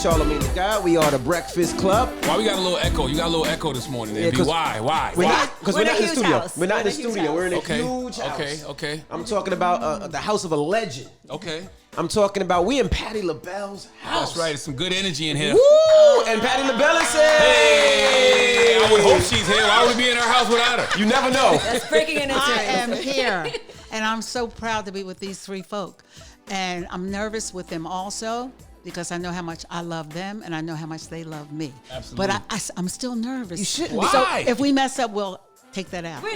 Charlamagne the Guy. We are the Breakfast Club. Why we got a little echo? You got a little echo this morning. Yeah, Why? Because we're not in the studio. House. We're not in the studio. House. We're in a huge house. Okay. I'm talking about the house of a legend. Okay. I'm talking about we in Patti LaBelle's house. That's right. There's some good energy in here. Woo! And Patti LaBelle is here. Hey! I would hope she's here. Why would we be in our house without her? You never know. That's breaking into I am here, and I'm so proud to be with these three folk. And I'm nervous with them also because I know how much I love them, and I know how much they love me. Absolutely. But I'm still nervous. You shouldn't be. Why? So if we mess up, we'll take that out. We're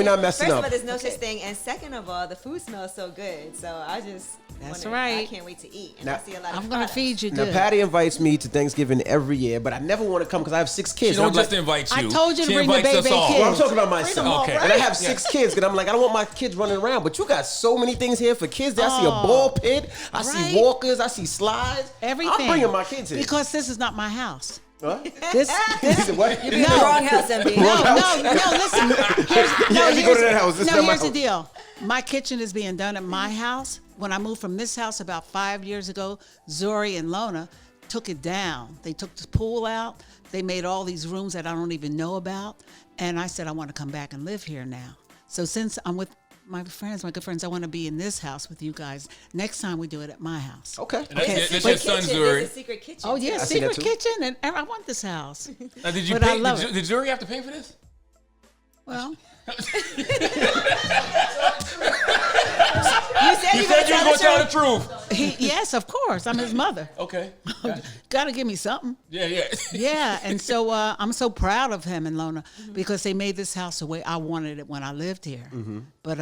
not messing First up. of all, there's no such thing, and second of all, the food smells so good. So That's wonder, right. I can't wait to eat. And Now, I see a lot of I'm gonna feed you Now, good. Patti invites me to Thanksgiving every year, but I never want to come because I have 6 kids. She don't And I'm just invite you. I told you to She bring the invites us baby all. kids. Well, I'm talking about myself. Okay. And I have 6 kids, and I'm like, I don't want my kids running around. But you got so many things here for kids. I see a ball pit. I see Right. walkers. I see slides. Everything. I'm bringing my kids here. Because this is not my house. What? This What? You're in the wrong house, MB. No, listen. If you go to that house, this is not my here's the house. deal. My kitchen is being done at my house. When I moved from this house about 5 years ago, Zori and Lona took it down. They took the pool out. They made all these rooms that I don't even know about. And I said, I want to come back and live here now. So since I'm with my good friends, I want to be in this house with you guys. Next time we do it at my house. Okay. And that's your son, There's Zuri. a secret kitchen. Oh, yeah, I see that secret too. kitchen. And I want this house. Now, did you But I pay? love Did Zuri have to pay for this? Well, You said You you said you were were going to tell the truth. yes, of course. I'm his mother. Okay. Gotcha. Got to give me something. Yeah. Yeah, and so I'm so proud of him and Lona because they made this house the way I wanted it when I lived here. But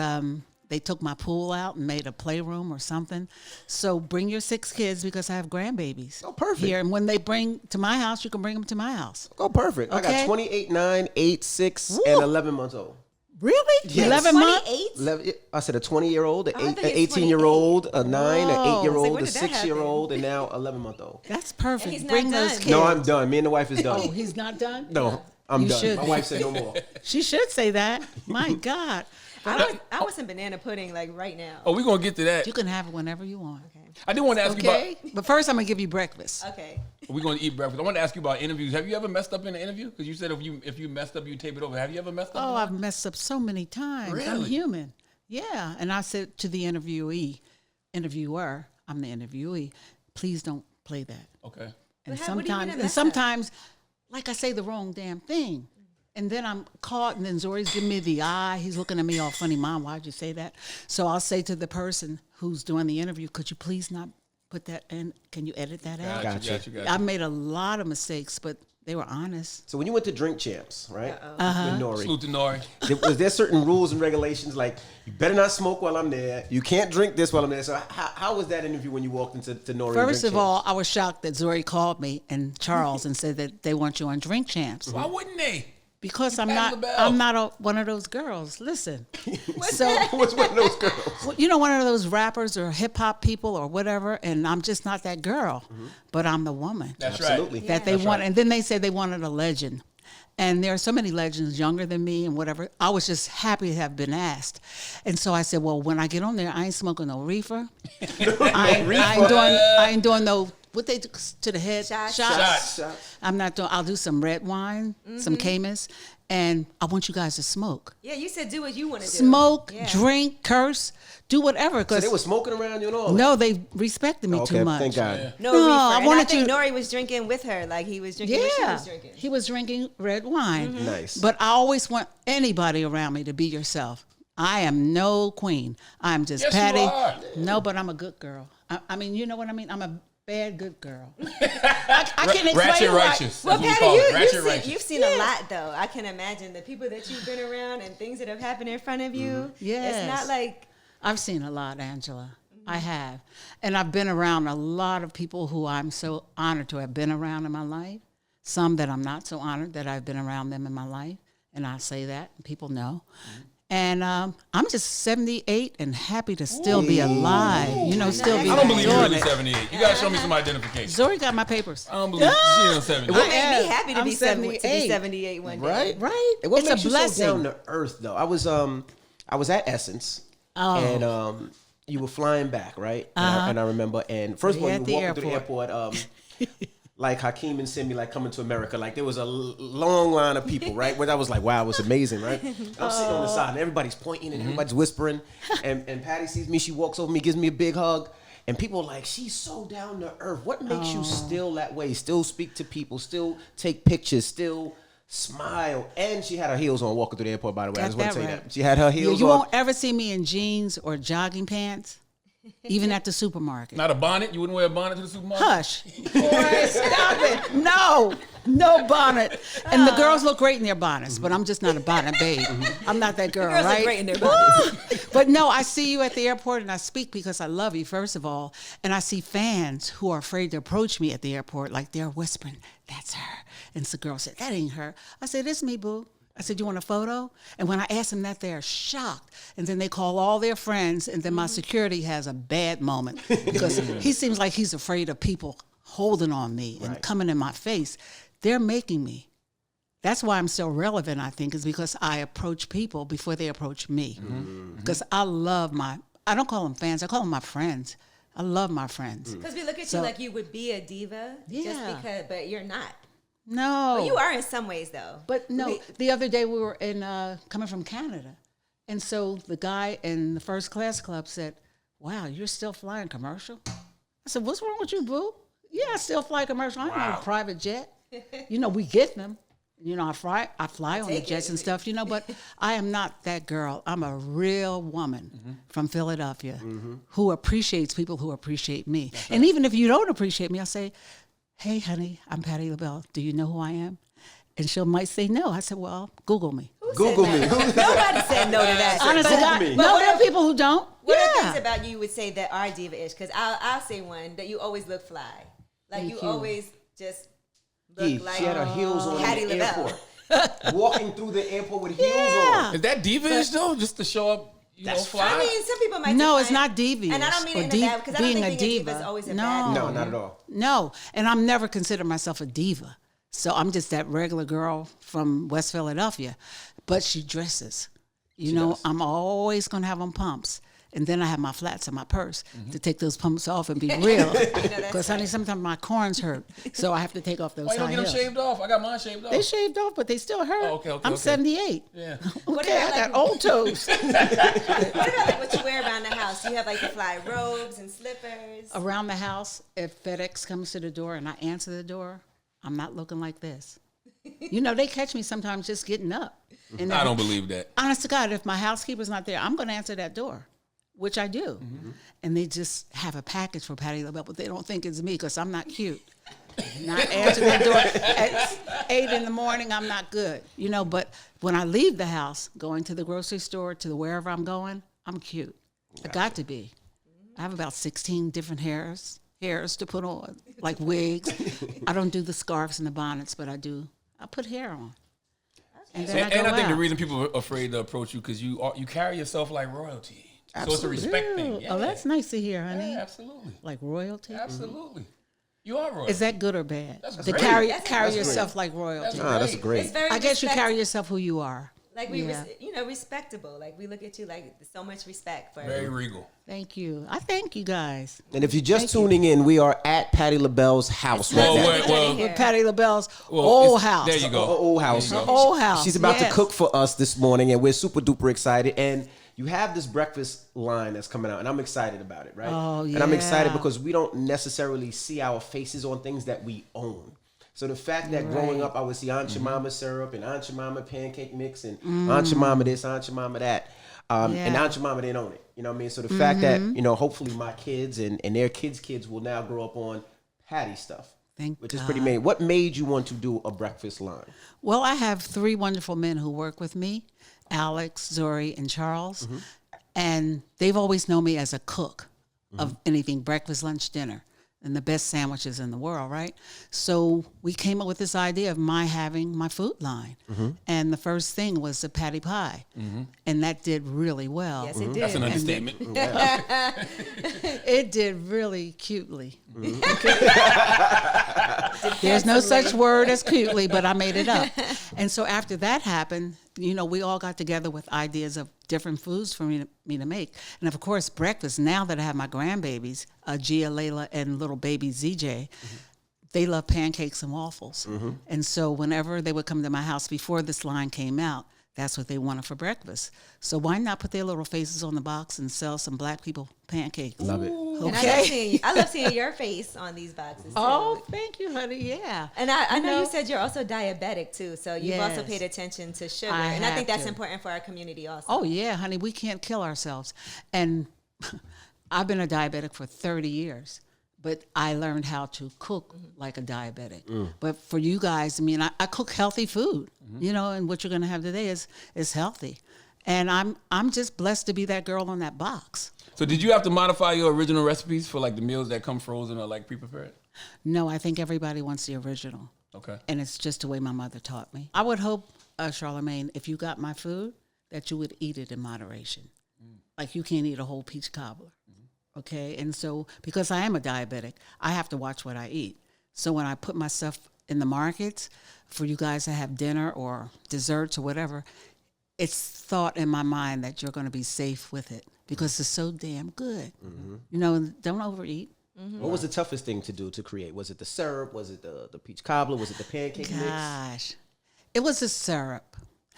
they took my pool out and made a playroom or something. So bring your 6 kids because I have grandbabies. Oh, perfect. Here, and when they bring to my house, you can bring them to my house. Oh, perfect. I got Okay. 28, 9, 8, 6, Woo. and 11 months old. Really? Yes. 11 months? 28? I said a 20-year-old, an I thought you 18-year-old, a 9, an Whoa. 8-year-old, when a did that 6-year-old, and now 11-month-old. That's perfect. And he's not Bring those done. kids. No, I'm done. Me and the wife is done. Oh, he's not done? No, I'm You done. should My be. wife said no more. She should say that. My God. I want some banana pudding like right now. Oh, we're going to get to that. You can have it whenever you want. I did want to ask Okay? But first, I'm going to give you breakfast. Okay. we're going to eat breakfast. I want to ask you about interviews. Have you ever messed up in an interview? Because you said if you messed up, you tape it over. Have you ever messed up? Oh, I've messed up so many times. I'm Really? human. Yeah. And I said to the interviewer, I'm the interviewee, please don't play that. Okay. And But what do you mean a mess up? sometimes, like I say the wrong damn thing. And then I'm caught, and then Zori's giving me the eye. He's looking at me all funny. Mom, why'd you say that? So I'll say to the person who's doing the interview, could you please not put that in? Can you edit that out? Gotcha. I made a lot of mistakes, but they were honest. So when you went to Drink Champs, right? Uh-huh. With Nori, Salute to Nori. was there certain rules and regulations like you better not smoke while I'm there, you can't drink this while I'm there? So how was that interview when you walked into Nori? First Drink of all, I was shocked that Zori called me and Charles and said that they want you on Drink Champs. Why wouldn't they? Because I'm Patti not, LaBelle. one of those girls. Listen, Champs? What's one of those girls? you know, one of those rappers or hip hop people or whatever, and I'm just not that girl, but I'm the woman That's Absolutely. right. that they That's want. right. And then they said they wanted a legend, and there are so many legends younger than me and whatever. I was just happy to have been asked, and so I said, well, when I get on there, I ain't smoking no reefer. I ain't doing no. What they do to the head? Shots. I'm not doing. I'll do some red wine, some Camus, and I want you guys to smoke. Yeah, you said do what you want to do. Smoke, Yeah. drink, curse, do whatever. So Cause they were smoking around you and all. no, they respected me that? Okay, too much. thank God. No, No, reefer. I And wanted I think to- Nori was drinking with her, like he was drinking what she Yeah, was drinking. he was drinking red wine. Nice. But I always want anybody around me to be yourself. I am no queen. I'm just Yes, you Patti. are. No, but I'm a good girl. I mean, you know what I mean? I'm a bad good girl. I can explain Ratchet why- righteous. Well, That's what we Patti, call it. Ratchet you've righteous. seen a lot, though. I can imagine the people that you've been around and things that have happened in front of you. Yes. It's not like, I've seen a lot, Angela. I have. And I've been around a lot of people who I'm so honored to have been around in my life. Some that I'm not so honored that I've been around them in my life. And I say that, and people know. And I'm just 78 and happy to still be alive. You know, still be I don't believe you're doing really it. 78. You got to show me some identification. Zori got my papers. I don't believe she ain't 78. it made am. me happy to I'm be 78. 78 one day. Right? Right? And what It's makes a you so blessing. down to earth, though? I was at Essence, Oh. and you were flying back, right? And I remember, and first of all, Yeah, you at the walking through the airport. airport. like Hakeem and Simi, like Coming to America. Like there was a long line of people, right? Where I was like, wow, it was amazing, right? I'm sitting on the side and everybody's pointing and everybody's whispering. And Patti sees me, she walks over me, gives me a big hug. And people are like, she's so down to earth. What makes you still that way? Still speak to people, still take pictures, still smile. And she had her heels on walking through the airport, by the way. I just want to tell you that. She had her heels You on. won't ever see me in jeans or jogging pants, even at the supermarket. Not a bonnet? You wouldn't wear a bonnet to the supermarket? Hush. Boy, stop it. No bonnet. And the girls look great in their bonnets, but I'm just not a bonnet babe. I'm not that girl, Girls right? look great in their bonnets. But no, I see you at the airport and I speak because I love you, first of all. And I see fans who are afraid to approach me at the airport, like they're whispering, that's her. And the girl said, that ain't her. I said, it's me, boo. I said, you want a photo? And when I asked them that, they're shocked. And then they call all their friends, and then my security has a bad moment because he seems like he's afraid of people holding on me and coming in my face. They're making me. That's why I'm so relevant, I think, is because I approach people before they approach me. Because I love I don't call them fans, I call them my friends. I love my friends. Because we look at you like you would be a diva, just because, but you're not. No. But you are in some ways, though. But no, the other day we were coming from Canada. And so the guy in the first class club said, wow, you're still flying commercial? I said, what's wrong with you, boo? Yeah, I still fly commercial. I ain't no private jet. We get them. I fly on the jets and stuff, but I am not that girl. I'm a real woman from Philadelphia who appreciates people who appreciate me. And even if you don't appreciate me, I'll say, hey, honey, I'm Patti LaBelle. Do you know who I am? And she might say no. I said, well, Google me. Google me. Nobody said no to that. Honestly, Google me. no, there are people who don't. What are things about you would say that are diva-ish? Because I'll say one, that you always look fly. Like you always just look like she had her heels on Patti in the LaBelle. airport. Walking through the airport with heels on. Is that diva-ish, though? Just to show up, fly? I mean, some people might No, define- it's not diva-ish. And I don't mean or it in a bad, because I don't being think a being a diva. diva is always a No. bad thing. No, not at all. No, and I'm never considered myself a diva. So I'm just that regular girl from West Philadelphia. But she dresses. I'm always going to have on pumps. And then I have my flats in my purse to take those pumps off and be real. Because, honey, sometimes my corns hurt. So I have to take off those Why you don't high get them heels. shaved off? I got mine shaved off. They shaved off, but they still hurt. Oh, okay, I'm 78. Yeah. Okay, I got old toes. What about what you wear around the house? Do you have the fly robes and slippers? Around the house, if FedEx comes to the door and I answer the door, I'm not looking like this. They catch me sometimes just getting up. And I don't believe that. Honest to God, if my housekeeper's not there, I'm going to answer that door, which I do. And they just have a package for Patti LaBelle, but they don't think it's me because I'm not cute. Not answering the door at 8 in the morning, I'm not good. But when I leave the house, going to the grocery store, to wherever I'm going, I'm cute. I got to be. I have about 16 different hairs to put on, like wigs. I don't do the scarves and the bonnets, but I put hair on. And then I think the out. reason people are afraid to approach you because you carry yourself like royalty. So it's a respect thing. Yeah. Oh, that's nice to hear, honey. Yeah, absolutely. Like royalty? Absolutely. You are royalty. Is that good or bad? That's to great. carry That's yourself like royalty. That's great. It's very I guess you respect- carry yourself who you are. Like respectable. Like we look at you like so much respect for. Very regal. Thank you. I thank you guys. And if you're just tuning in, we are at Patti LaBelle's house right now. With Patti LaBelle's old house. There you go. Her old house. Her old house. She's about to yes. cook for us this morning, and we're super duper excited. And you have this breakfast line that's coming out, and I'm excited about it, right? Oh, And I'm excited yeah. because we don't necessarily see our faces on things that we own. So the fact that growing up, I would see Aunt Jemima syrup and Aunt Jemima pancake mix and Aunt Jemima this, Aunt Jemima that. And Aunt Jemima didn't own it. You know what I mean? So the fact that, hopefully my kids and their kids will now grow up on Patti stuff. Which is pretty amazing. What made you want to do a breakfast line? Well, I have 3 wonderful men who work with me, Alex, Zori, and Charles. And they've always known me as a cook of anything, breakfast, lunch, dinner, and the best sandwiches in the world, right? So we came up with this idea of having my food line. And the first thing was the Patti Pie. And that did really well. Yes, it did. That's an understatement. It did really cutely. There's no such word as cutely, but I made it up. And so after that happened, we all got together with ideas of different foods for me to make. And of course, breakfast, now that I have my grandbabies, Gia, Layla, and little baby ZJ, they love pancakes and waffles. And so whenever they would come to my house before this line came out, that's what they wanted for breakfast. So why not put their little faces on the box and sell some black people pancakes? Love it. And Okay. I love seeing your face on these boxes too. Oh, thank you, honey. Yeah. And I know you said you're also diabetic too, so you've also Yes. paid attention to sugar, I and I think have that's to. important for our community also. Oh, yeah, honey. We can't kill ourselves. And I've been a diabetic for 30 years. But I learned how to cook like a diabetic. But for you guys, I mean, I cook healthy food, you know, and what you're going to have today is healthy. And I'm just blessed to be that girl on that box. So did you have to modify your original recipes for like the meals that come frozen or like pre-prepared? No, I think everybody wants the original. Okay. And it's just the way my mother taught me. I would hope, Charlamagne, if you got my food, that you would eat it in moderation. Like you can't eat a whole peach cobbler. Okay, and so because I am a diabetic, I have to watch what I eat. So when I put my stuff in the markets for you guys to have dinner or desserts or whatever, it's thought in my mind that you're going to be safe with it because it's so damn good. You know, don't overeat. What was the toughest thing to do to create? Was it the syrup? Was it the peach cobbler? Was it the pancake mix? Gosh, it was the syrup.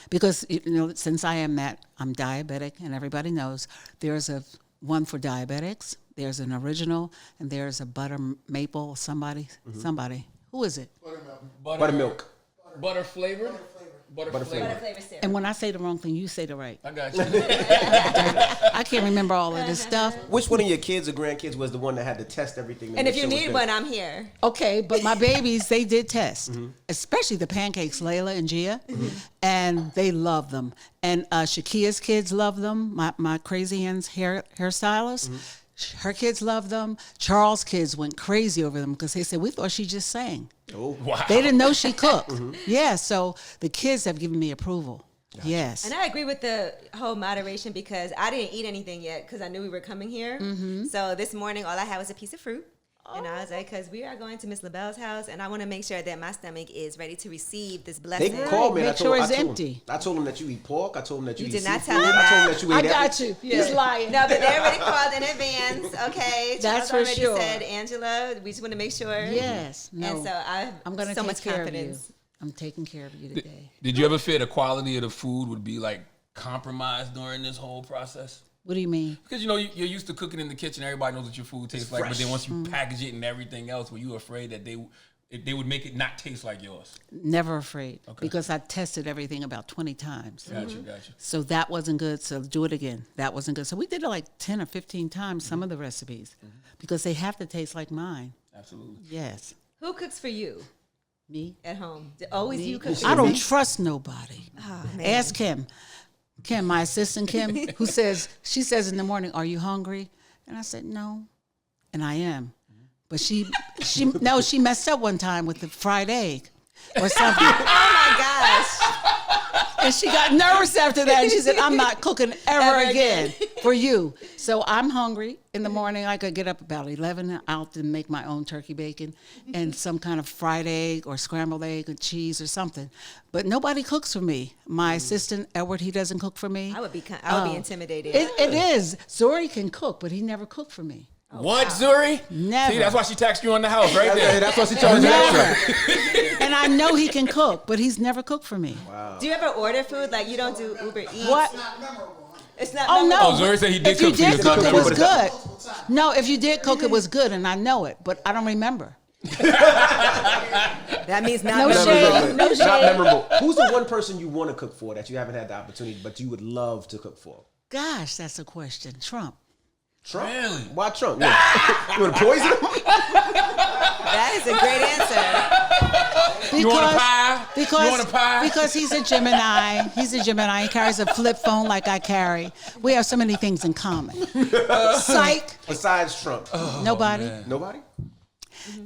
Because, you know, since I'm diabetic and everybody knows, there's a one for diabetics, there's an original, and there's a butter maple, somebody. Who is it? Buttermilk. Butter flavored? Butter flavored. Flavor syrup. And when I say the wrong thing, you say the right. I got you. I can't remember all of this stuff. Which one of your kids or grandkids was the one that had to test everything? to And make if you sure it was need good? one, I'm here. Okay, but my babies, they did test, especially the pancakes, Layla and Gia, and they love them. And Shakia's kids love them, my crazy aunt's hairstylist. Her kids love them. Charles' kids went crazy over them because they said, we thought she just sang. Oh, Wow. They didn't know she cooked. Yeah, so the kids have given me approval. Yes. And I agree with the whole moderation because I didn't eat anything yet because I knew we were coming here. So this morning, all I had was a piece of fruit. And I was like, because we are going to Miss LaBelle's house, and I want to make sure that my stomach is ready to receive this They blessing. called me. And Make sure it's I told empty. I told them that you eat pork. I told them that you You eat did not seafood. tell them I told them that. that you eat I got everything. you. He's lying. No, but they already called in advance. Okay, That's Charles for already sure. said, Angela, we just want to make sure. Yes. No. And so I'm going to so take much care confidence. of you. I'm taking care of you today. Did you ever feel the quality of the food would be like compromised during this whole process? What do you mean? Because, you know, you're used to cooking in the kitchen. Everybody knows what your food tastes like. But then once you package it and everything else, were you afraid that they would make it not taste like yours? Never afraid. Because I tested everything about 20 times. Gotcha. So that wasn't good. So do it again. That wasn't good. So we did it like 10 or 15 times, some of the recipes, because they have to taste like mine. Absolutely. Yes. Who cooks for you Me? at home? Always you cook for I don't me? trust nobody. Oh, man. Ask Kim. Kim, my assistant Kim, she says in the morning, are you hungry? And I said, no. And I am. But she messed up one time with the fried egg or something. Oh my gosh. And she got nervous after that. And she said, I'm not cooking ever again for you. So I'm hungry in the morning. I could get up about 11 out and make my own turkey bacon and some kind of fried egg or scrambled egg and cheese or something. But nobody cooks for me. My assistant, Edward, he doesn't cook for me. I would be intimidated. It is. Zori can cook, but he never cooked for me. What, Zuri? Never. See, that's why she taxed you on the house right there. That's what she charged Never. extra. And I know he can cook, but he's never cooked for me. Do you ever order food? Like you don't do Uber Eats? What? It's not Oh, memorable. no. Oh, Zuri said he did If you cook for you. did It's not cook, it memorable. was good. No, if you did cook, it was good, and I know it, but I don't remember. That means not No memorable. shade. No Not shade. memorable. Who's the one person you want to cook for that you haven't had the opportunity, but you would love to cook for? Gosh, that's a question. Trump. Trump. Really? Why Trump? Yeah. You want to poison him? That is a great answer. You want a pie? Because, You want a pie? Because he's a Gemini. He's a Gemini. He carries a flip phone like I carry. We have so many things in common. Psych. Besides Trump. Nobody. Nobody?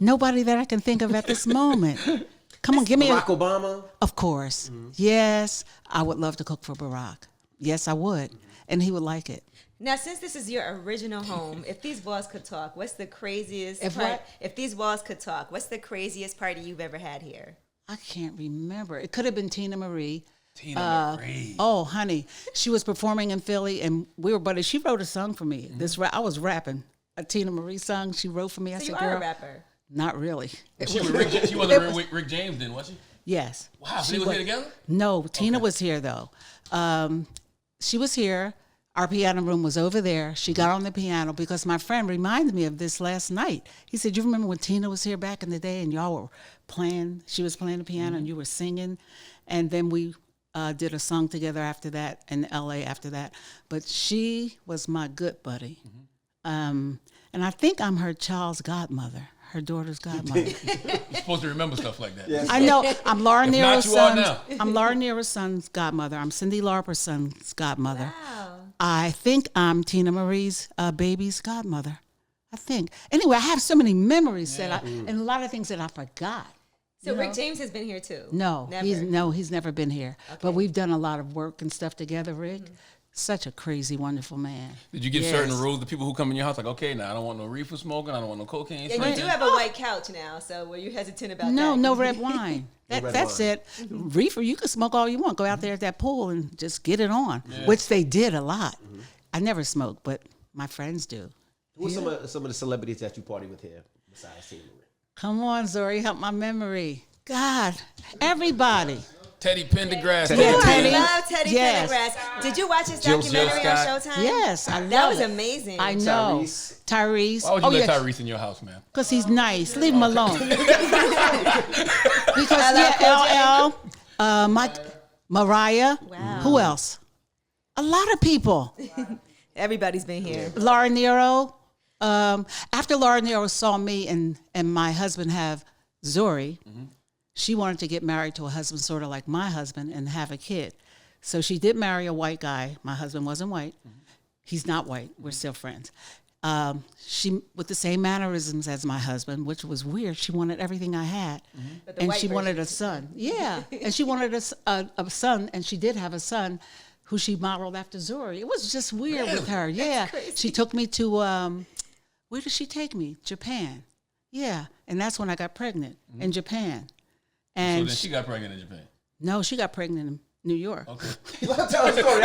Nobody that I can think of at this moment. Come on, give me Barack Obama? Of course. Yes, I would love to cook for Barack. Yes, I would. And he would like it. Now, since this is your original home, if these walls could talk, what's the craziest If part? what? If these walls could talk, what's the craziest party you've ever had here? I can't remember. It could have been Tina Marie. Tina Marie. Oh, honey, she was performing in Philly, and we were She wrote a song for me. I was rapping a Tina Marie song she wrote for me. I So said, you are "Girl, a rapper. Not really. She wasn't with Rick James then, was she? Yes. Wow, so they were here together? No, Tina was here though. She was here. Our piano room was over there. She got on the piano because my friend reminded me of this last night. He said, "You remember when Tina was here back in the day and y'all were playing? She was playing the piano and you were singing, and then we did a song together after that in L.A. after that. But she was my good buddy, and I think I'm her child's godmother." Her daughter's godmother. You're supposed to remember stuff like that. Yes. I know. I'm Laura Nero's son. now. I'm Laura Nero's son's godmother. I'm Cindy Lauper's son's godmother. Wow. I think I'm Tina Marie's baby's godmother. I think. Anyway, I have so many memories and a lot of things that I forgot. So Rick James has been here too? No, Never. he's never been here. Okay. But we've done a lot of work and stuff together, Rick. Such a crazy, wonderful man. Did you give Yes. certain rules to people who come in your house? Like, okay, now I don't want no reefer smoking. I don't want no cocaine Yeah, smoking. you do have a white couch now, so were you hesitant about that? No red wine. red That's wine. it. Reefer, you can smoke all you want. Go out there at that pool and just get it on, which they did a lot. I never smoked, but my friends do. Who's some of the celebrities that you party with here besides Tina Marie? Come on, Zori, help my memory. God, everybody. Teddy Pendergrass. Yeah, Oh, Teddy. I love Teddy Yes. Pendergrass. Did you watch his Jill documentary on Scott. Showtime? Yes, I love That was it. amazing. I know. Tyrese. Why would you let Tyrese in your house, man? Because he's nice. Leave him alone. Because, LL LL, Mike, Mariah. Wow. Who else? A lot of people. Everybody's been here. Laura Nero. After Laura Nero saw me and my husband have Zori, she wanted to get married to a husband sort of like my husband and have a kid. So she did marry a white guy. My husband wasn't white. He's not white. We're still friends. She, with the same mannerisms as my husband, which was weird. She wanted everything I had, But the and white she wanted version. a son. Yeah, and she wanted a son, and she did have a son, who she modeled after Zori. It was just weird with her. Yeah, crazy. she took me to where did she take me? Japan. Yeah, and that's when I got pregnant in Japan. So And then she got pregnant in Japan. no, she got pregnant in New York. Okay. Tell a story.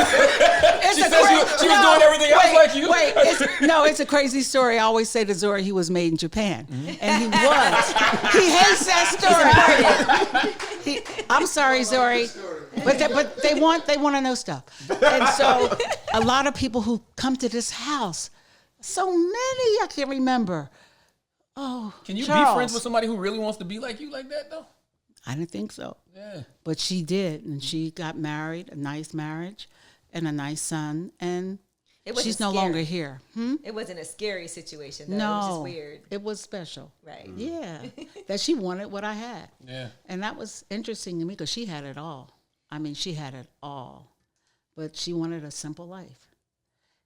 She said she was doing everything else like you. Wait, it's a crazy story. I always say to Zori he was made in Japan, and he was. He hates that story. I'm sorry, Zori, but they want to know stuff, and so a lot of people who come to this house, so many I can't remember. Oh, Can you Charles. be friends with somebody who really wants to be like you like that, though? I didn't think so. Yeah. But she did, and she got married, a nice marriage, and a nice son, and It wasn't she's no scary. longer here. It wasn't a scary situation, though. No, It was just weird. It was special. Right. Yeah, that she wanted what I had, Yeah. and that was interesting to me because she had it all. I mean, she had it all, but she wanted a simple life.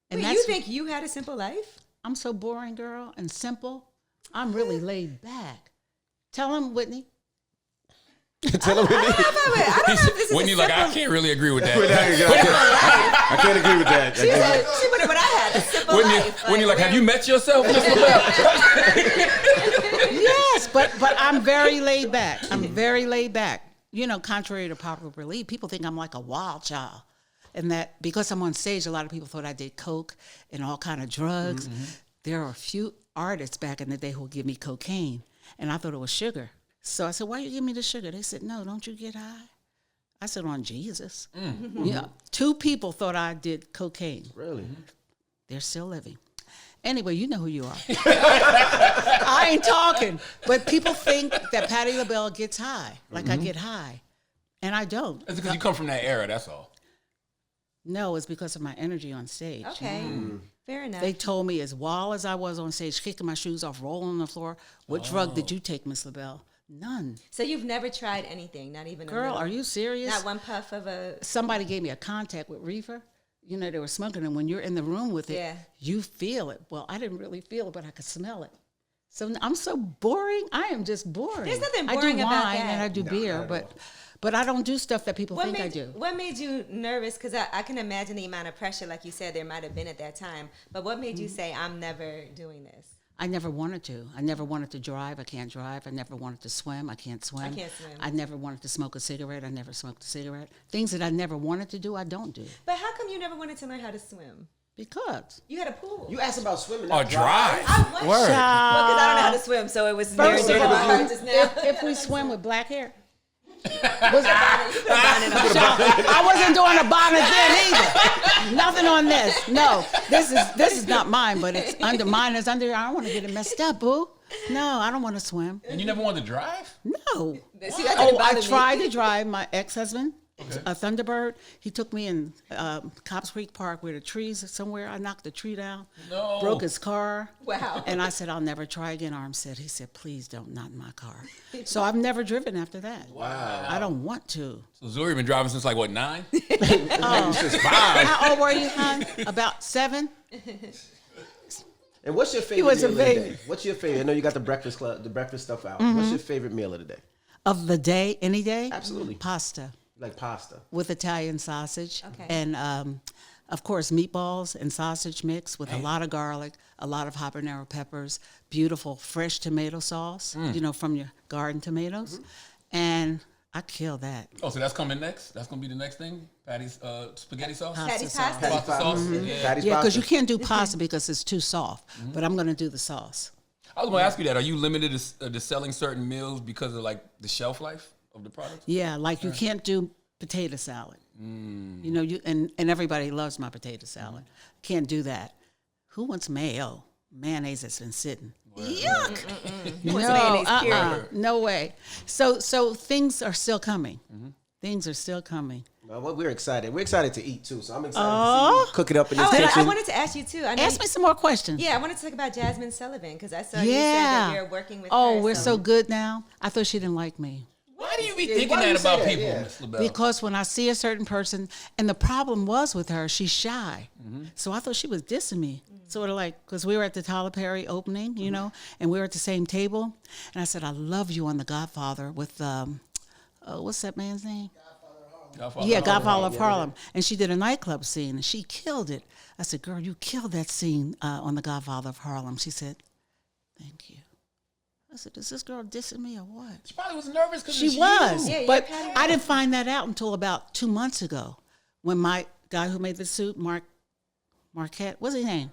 And Wait, you think you had a simple life? I'm so boring, girl, and simple. I'm really laid back. Tell him, Whitney. Tell him. I don't know if this is Whitney, a like, simple... I can't really agree with that. I can't agree with that. She wanted what I had, a simple life. Whitney, like, have you met yourself, Miss LaBelle? Yes, but I'm very laid back. I'm very laid back. You know, contrary to popular belief, people think I'm like a wild child. And that because I'm on stage, a lot of people thought I did coke and all kind of drugs. There are a few artists back in the day who would give me cocaine, and I thought it was sugar. So I said, "Why you give me the sugar?" They said, "No, don't you get high?" I said, "On Jesus." Yeah, 2 people thought I did cocaine. Really? They're still living. Anyway, you know who you are. I ain't talking. But people think that Patti LaBelle gets high, like I get high. And I don't. It's because you come from that era, that's all. No, it's because of my energy on stage. Okay, fair enough. They told me as wild as I was on stage, kicking my shoes off, rolling on the floor, what drug did you take, Miss LaBelle? None. So you've never tried anything, not even a Girl, little, are you serious? not one puff of a... Somebody gave me a contact with reefer. You know, they were smoking, and when you're in the room with it, Yeah. you feel it. Well, I didn't really feel it, but I could smell it. So I'm so boring. I am just boring. There's nothing I boring do about wine that. and I do beer, but I don't do stuff that people think I made, do. What made you nervous? Because I can imagine the amount of pressure, like you said, there might have been at that time. But what made you say, I'm never doing this? I never wanted to. I never wanted to drive. I can't drive. I never wanted to swim. I can't swim. I can't swim. I never wanted to smoke a cigarette. I never smoked a cigarette. Things that I never wanted to do, I don't do. But how come you never wanted to learn how to swim? Because. You had a pool. You asked about swimming. Or not dry. I went. Word. Well, because I don't know how to swim, so it was very First of different all, just now. if we swim with black hair. I I wasn't doing a bonnet then either. Nothing on this. No, this is not mine, but it's under mine. Is under. I don't want to get it messed up, boo. No, I don't want to swim. And you never wanted to drive? No. See, that didn't I bother me. tried to drive my ex-husband, a Thunderbird. He took me in Cops Creek Park where the trees somewhere. I knocked the tree down, No. broke his car. Wow. And I said, I'll never try again. He said, please don't, not in my car. So I've never driven after that. Wow. I don't want to. So Zuri been driving since like what, 9? Since 5. How old were you, hon? About 7? And what's your favorite was a meal of the baby. day? What's your favorite? I know you got the breakfast stuff out. What's your favorite meal of the day? Of the day, any day? Absolutely. Pasta Like pasta. with Italian sausage. Okay. And, of course, meatballs and sausage mix with a lot of garlic, a lot of habanero peppers, beautiful fresh tomato sauce, from your garden tomatoes. And I kill that. Oh, so that's coming next? That's going to be the next thing? Patty's spaghetti sauce? Patty's sauce. pasta. Pasta sauce? Yeah. Patty's Yeah, because pasta. you can't do pasta because it's too soft. But I'm going to do the sauce. I was going to ask you that. Are you limited to selling certain meals because of like the shelf life of the product? Yeah, like you can't do potato salad. You know, and everybody loves my potato salad. Can't do that. Who wants mayo? Mayonnaise that's been sitting. Yuck! wants mayonnaise, period? No way. So things are still coming. Things are still coming. Well, we're excited. We're excited to eat too, so I'm excited to see you cook it up in this Oh, and kitchen. I wanted to ask you too. I know Ask me some more questions. Yeah, I wanted to talk about Jasmine Sullivan because I saw you said Yeah. that you're working with Oh, her. we're so good now. I thought she didn't like me. Why do you be Yeah, thinking why do you that say about that? people, Yeah. Miss LaBelle? Because when I see a certain person, and the problem was with her, she's shy. So I thought she was dissing me. Sort of like, because we were at the Tyler Perry opening, and we were at the same table. And I said, I love you on The Godfather with, what's that man's name? Godfather of Harlem. And she did a nightclub scene, and she killed it. I said, girl, you killed that scene on The Godfather of Harlem. She said, thank you. I said, is this girl dissing me or what? She probably was nervous because She was, Yeah, you're but kinda I didn't find that out until about 2 months ago when my guy who made the suit, Marquette, what's his name?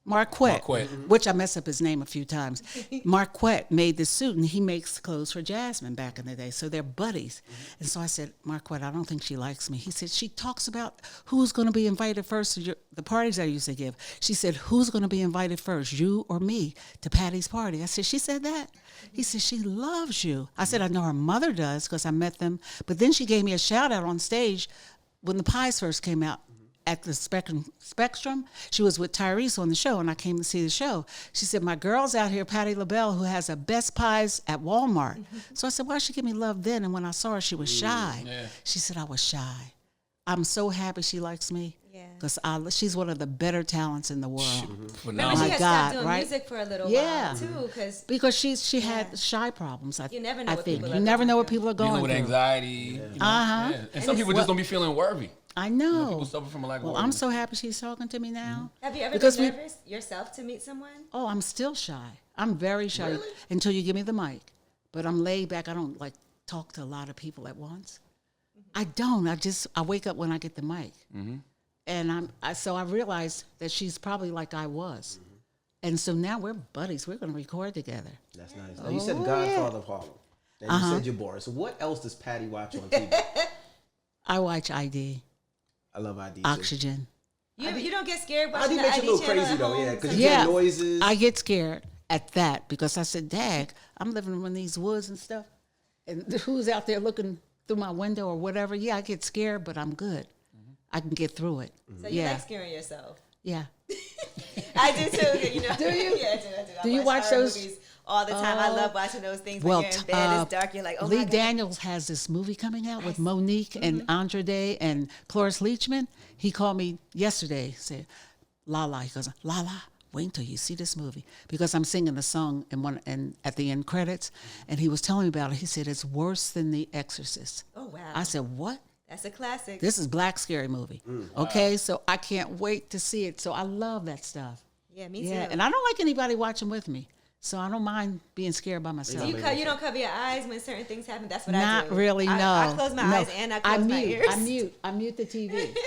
Marquette, which I messed up his name a few times. Marquette made the suit, and he makes clothes for Jasmine back in the day, so they're buddies. And so I said, Marquette, I don't think she likes me. He said, she talks about who's going to be invited first to the parties I used to give. She said, who's going to be invited first, you or me, to Patty's party? I said, she said that? He said, she loves you. I said, I know her mother does because I met them. But then she gave me a shout out on stage when the Pies first came out. At the Spectrum, she was with Tyrese on the show, and I came to see the show. She said, my girl's out here, Patti LaBelle, who has the best pies at Walmart. So I said, why'd she give me love then? And when I saw her, she was shy. Yeah. She said, I was shy. I'm so happy she likes me. Yeah. Because she's one of the better talents in the world. Remember, Phenomenal. she my had God, stopped doing she music for a little Yeah. while too, because Because she had shy problems. You never know I what think. people You are never going know what through. people are Dealing going with through. anxiety. You know? Uh-huh. Yeah. And some people just don't be feeling worthy. I People know. suffer from a lack of Well, worthy. I'm so happy she's talking to me now. have you ever Because been nervous yourself to meet someone? Oh, I'm still shy. I'm very shy until you give me the mic. But I'm laid back. I don't like talk to a lot of people at once. I don't. I wake up when I get the mic. And so I realized that she's probably like I was. And so now we're buddies. We're going to record together. That's nice. Now, you said Godfather of Harlem. And you said you're bored. So what else does Patti watch on TV? I watch ID, I love ID too. Oxygen. You don't get scared ID watching the makes you ID a little channel crazy at though, home? yeah, because you Yeah, hear noises. I get scared at that because I said, Dag, I'm living in these woods and stuff. And who's out there looking through my window or whatever? Yeah, I get scared, but I'm good. I can get through it. So you Yeah. like scaring yourself? Yeah. I do too. You know? Do you? Yeah, I do. I Do you watch horror those- movies all the time? I love watching those things Well, when you're in bed. It's dark. You're like, oh Lee my God. Daniels has this movie coming out with Monique and Andre Day and Cloris Leachman. He called me yesterday, said, Lala. He goes, Lala, wait until you see this movie. Because I'm singing a song and at the end credits. And he was telling me about it. He said, it's worse than The Exorcist. Oh, wow. I said, what? That's a classic. This is Black Scary Movie. Okay, so I can't wait to see it. So I love that stuff. Yeah, me Yeah, too. and I don't like anybody watching with me. So I don't mind being scared by myself. You don't cover your eyes when certain things happen. That's what I do. Not really, no. I close my No. eyes and I close my ears. I mute the TV.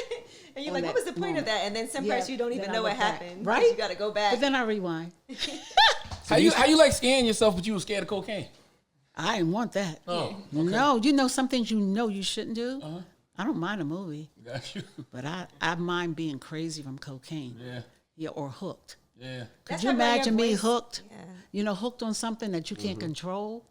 And you're on like, what that was the point of moment. that? And then some Yeah, parts you don't then even I know what look back. happened. Right? You got to go back. But then I rewind. How you like scaring yourself, but you were scared of cocaine? I didn't want that. Oh, okay. No, you know some things you shouldn't do. I don't mind a movie, Got you. but I mind being crazy from cocaine. Yeah, Or hooked. yeah. Could That's you probably why your imagine me voice- hooked? Yeah. You know, hooked on something that you can't control?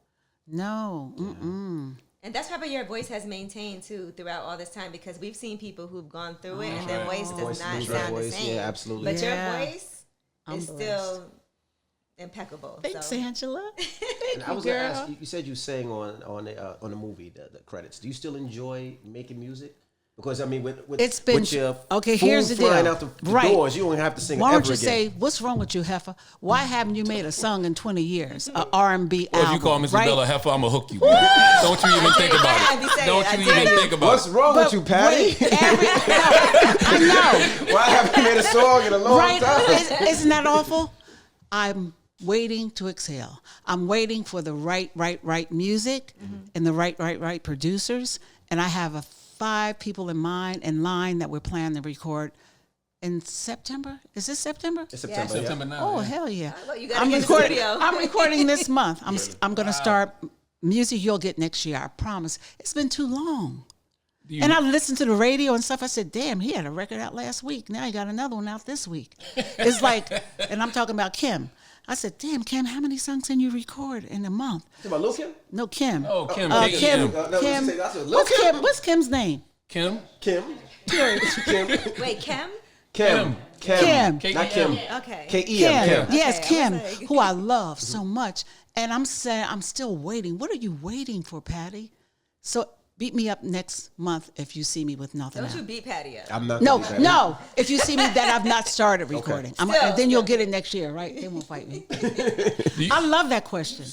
No. Mm-mm. And that's probably your voice has maintained too throughout all this time, because we've seen people who've gone through it and their voice does Voice not lose sound their the voice. same. Yeah, absolutely. But Yeah. your voice I'm is blessed. still impeccable. Thanks, so. Angela. And I was gonna ask you said you sang on the movie, the credits. Do you still enjoy making music? Because I mean, with It's been- with your okay, food here's the flying deal. out the Right. doors, you don't have to sing Why it don't ever you again. say, what's wrong with you, heifer? Why haven't you made a song in 20 years, a R&B Or album? if you call Miss right? LaBelle a heifer, I'm gonna hook you. Don't you even think about I be it. saying Don't it. I you did even it. think about What's it. wrong with you, Patty? Wait, I know. Why haven't you made a song in a long Right? time? Isn't that awful? I'm waiting to exhale. I'm waiting for the right music and the right producers. And I have 5 people in line that we're planning to record in September. Is this September? It's September. Yeah. September 9th. Oh, yeah. hell yeah. Well, you gotta get in the studio. I'm recording this month. I'm going to start music you'll get next year. I promise. It's been too long. And I listened to the radio and stuff. I said, damn, he had a record out last week. Now he got another one out this week. It's like, and I'm talking about Kim. I said, damn, Kim, how many songs can you record in a month? Talking about Lil Kim? No, Kim. Oh, Kim. Kim. Kim. No, Kim. I said, Lil Kim? What's Kim's name? Kim. Kim. Wait, Kim? Kim. Kim. Not Kim. Okay. K-E-M. Kim. Kim. Yes, Okay, I Kim, was like- who I love so much. And I'm saying, I'm still waiting. What are you waiting for, Patty? So beat me up next month if you see me with nothing Don't out. you beat Patti up. I'm not No, gonna do that. no. If you see me that I've not started recording, Still. and then you'll get it next year, right? They won't fight me. I love that question.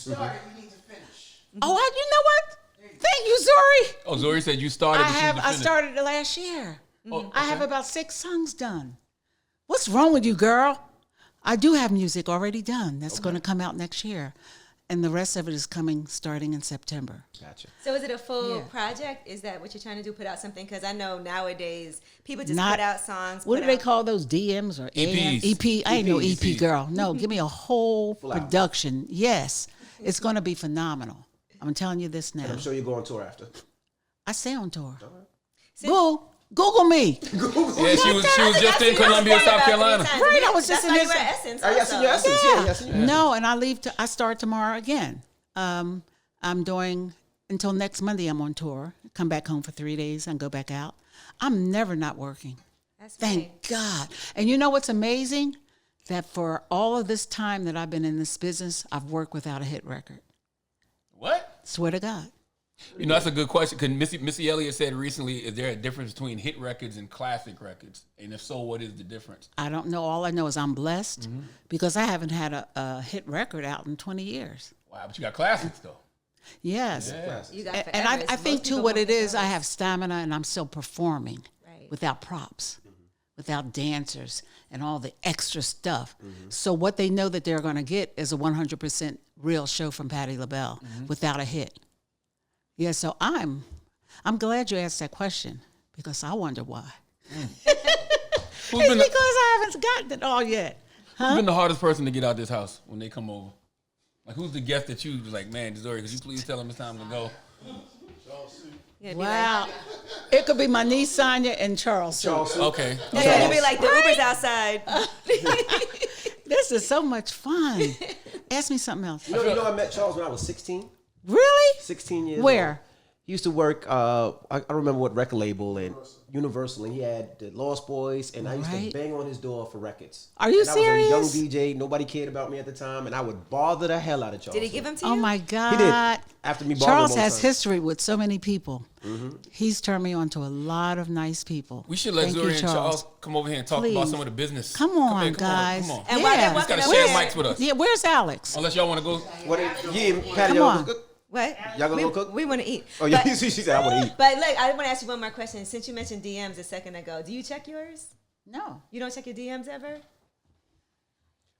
Oh, you know what? Thank you, Zori. Oh, Zori said you started. but you I finished. started it last year. Oh, I have about 6 songs done. What's wrong with you, girl? I do have music already done. That's going to come out next year. And the rest of it is coming starting in September. Gotcha. So is it a full Yeah. project? Is that what you're trying to do? Put out something? Because I know nowadays people just Not- put out songs. What put do they out- call those DMs or EPs. EP? I ain't no EP EPs. girl. No, give me a whole album. production. Yes, it's going to be phenomenal. I'm telling you this now. I'm sure you're going tour after. I stay on tour. Since- Google me. Yeah, she was just in Columbia, South Carolina. Right, I was just in That's this- why you were Essence. Oh, yes, also. in your essence. Yeah, yes, in your essence. No, and I start tomorrow again. I'm doing until next Monday. I'm on tour. Come back home for 3 days and go back out. I'm never not working. That's Thank right. God. And you know what's amazing? That for all of this time that I've been in this business, I've worked without a hit record. What? Swear to God. You know, that's a good question. Because Missy Elliott said recently, is there a difference between hit records and classic records? And if so, what is the difference? I don't know. All I know is I'm blessed because I haven't had a hit record out in 20 years. Wow, but you got classics though. Yes. You got And forever. I Most think too people what won't it is, know. I have stamina and I'm still performing Right. without props, without dancers and all the extra stuff. So what they know that they're going to get is a 100% real show from Patti LaBelle without a hit. Yeah, so I'm glad you asked that question because I wonder why. Who's It's been because I haven't gotten it all yet. who's been the hardest person to get out this house when they come over? Like, who's the guest that you was like, man, Zori, could you please tell them it's time to go? Yeah, be Wow. It could be my niece Sonia and Charles. Okay. Like, yeah, you'd be like, the Uber's outside. This is so much fun. Ask me something else. You know, I met Charles when I was 16. Really? 16 years Where? old. He used to work, I remember what record label, and Universal, and he had the Lost Boys, and I used Right. to bang on his door for records. Are you and I was a young serious? DJ. Nobody cared about me at the time, and I would bother the hell out of Charles. Did he give them to you? Oh my God. He did. After me bothering Charles him all has the time. history with so many people. He's turned me on to a lot of nice people. We should let Thank you, Zori and Charles come over here and talk about Please. some of the business. Come on, here, guys. Come on. And while they're Yeah. He's walking got to over share there- mics with us. Yeah, where's Alex? Unless y'all want to go. What? Yeah, Patty, Come y'all on. gonna cook? What? Y'all gonna go cook? We want to eat. Oh, yeah. But- She said, I want to eat. But look, I want to ask you one more question. Since you mentioned DMs a second ago, do you check yours? No. You don't check your DMs ever?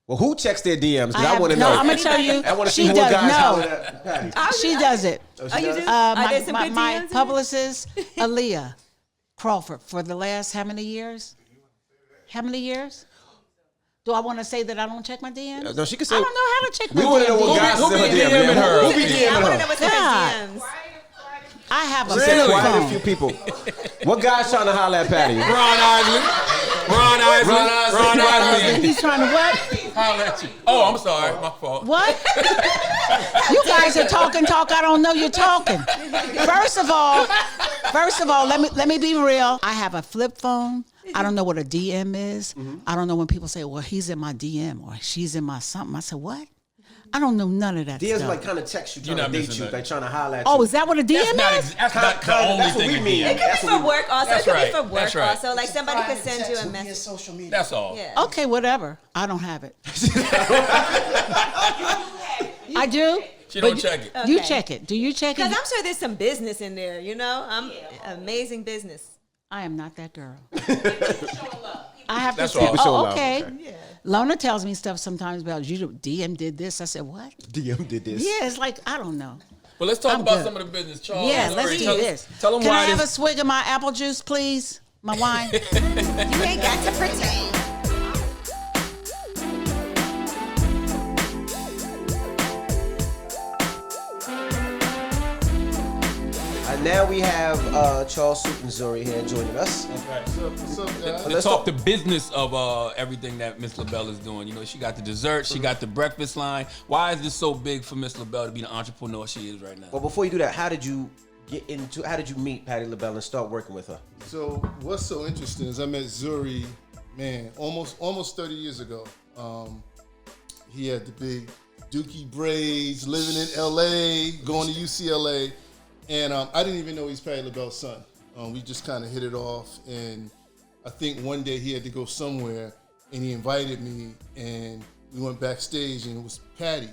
Well, who checks their DMs? Because I have- want to no, know. I'm gonna tell you. I want to She see what does. guys No. holler at Patty. She does it. Oh, Oh, you does? do? Are there some My good DMs in it? publicist, Aaliyah, Crawford for the last how many years? How many years? Do I want to say that I don't check my DMs? No, she can say. I don't know how to check my We want to know what DMs. guys Who send her be DM. DMing her? Who be I DMing want to know her? what's in God. her DMs. I have a She said flip quite a phone. few people. What guy's trying to holler at Patty? Ron Isley. He's trying to what? Holla at you. Oh, I'm sorry. My fault. What? You guys are talking talk. I don't know you're talking. First of all, let me be real. I have a flip phone. I don't know what a DM is. I don't know when people say, well, he's in my DM or she's in my something. I said, what? I don't know none of that DMs stuff. like kind of text you, You're trying to not date missing you, nothing. like trying to holler at you. Oh, is that what a DM is? That's not the only That's what thing we a mean. DM. It could be for work also. That's It could right. be for work That's right. also. Like somebody could send you a message. Social media. That's all. Yeah. Okay, whatever. I don't have it. I do. She don't check it. You Okay. check it. Do you check it? Because I'm sure there's some business in there, you know? Amazing business. I am not that girl. I have That's to say, all. Show oh, love, okay. okay. Yeah. Lona tells me stuff sometimes about you. DM did this. I said, what? DM did this. Yeah, it's like, I don't know. But let's talk I'm about good. some of the business. Charles, Yeah, let's Ray, do tell- this. Tell them Can why I have a this. swig of my apple juice, please? My wine? You ain't got to pretend. Now we have Charles Suit and Zuri here joining us. What's up, guys? To talk the business of everything that Miss LaBelle is doing. You know, she got the dessert, she got the breakfast line. Why is this so big for Miss LaBelle to be the entrepreneur she is right now? Well, before you do that, how did you meet Patti LaBelle and start working with her? So what's so interesting is I met Zuri, man, almost 30 years ago. He had the big dookie braids, living in LA, going to UCLA. And I didn't even know he's Patti LaBelle's son. We just kind of hit it off. And I think one day he had to go somewhere and he invited me and we went backstage and it was Patti.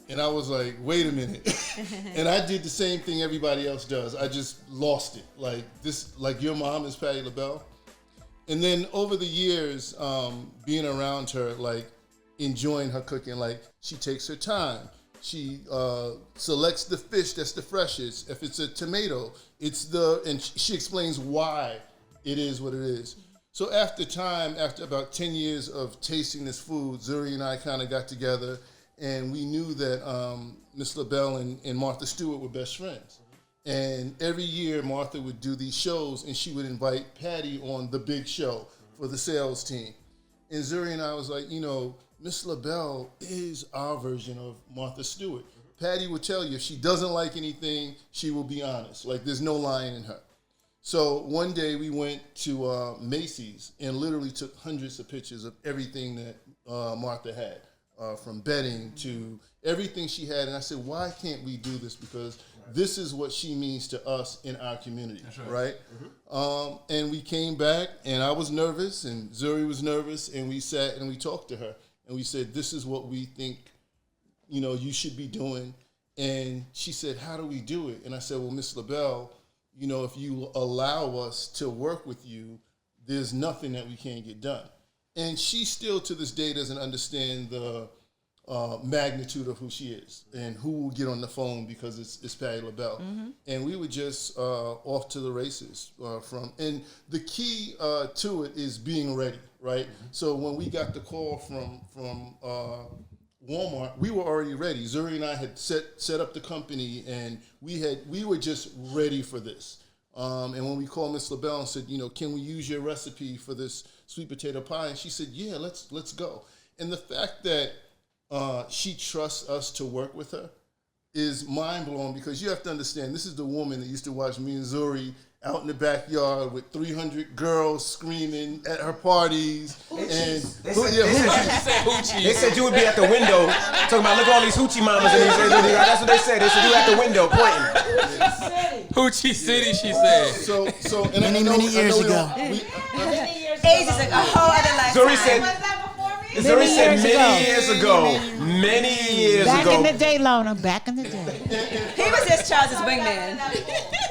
And I was like, wait a minute. And I did the same thing everybody else does. I just lost it. Like your mom is Patti LaBelle. And then over the years, being around her, like enjoying her cooking, like she takes her time. She selects the fish that's the freshest. If it's a tomato, and she explains why it is what it is. So after about 10 years of tasting this food, Zuri and I kind of got together and we knew that Miss LaBelle and Martha Stewart were best friends. And every year Martha would do these shows and she would invite Patti on the big show for the sales team. And Zuri and I was like, you know, Miss LaBelle is our version of Martha Stewart. Patti will tell you if she doesn't like anything, she will be honest. Like there's no lying in her. So one day we went to Macy's and literally took hundreds of pictures of everything that Martha had, from bedding to everything she had. And I said, why can't we do this? Because this is what she means to us in our community, right? And we came back and I was nervous and Zuri was nervous and we sat and we talked to her. And we said, this is what we think, you know, you should be doing. And she said, how do we do it? And I said, well, Miss LaBelle, you know, if you allow us to work with you, there's nothing that we can't get done. And she still to this day doesn't understand the magnitude of who she is and who will get on the phone because it's Patti LaBelle. Mm-hmm. And we were just off to the races and the key to it is being ready. Right, so when we got the call from Walmart, we were already ready. Zuri and I had set up the company, and we were just ready for this. And when we called Miss LaBelle and said, you know, can we use your recipe for this sweet potato pie? And she said, yeah, let's go. And the fact that she trusts us to work with her is mind blowing because you have to understand this is the woman that used to watch me and Zuri out in the backyard with 300 girls screaming at her parties. And They said you would be at the window talking about, look at all these hoochie mamas. And that's what they said. They said you at the window pointing. Hoochie City, she said. So and many years ago. Ages ago, a whole other lifetime. Zuri said, Zuri said many years ago. Back in the day, Lona, back in the day. He was just Charles's wingman.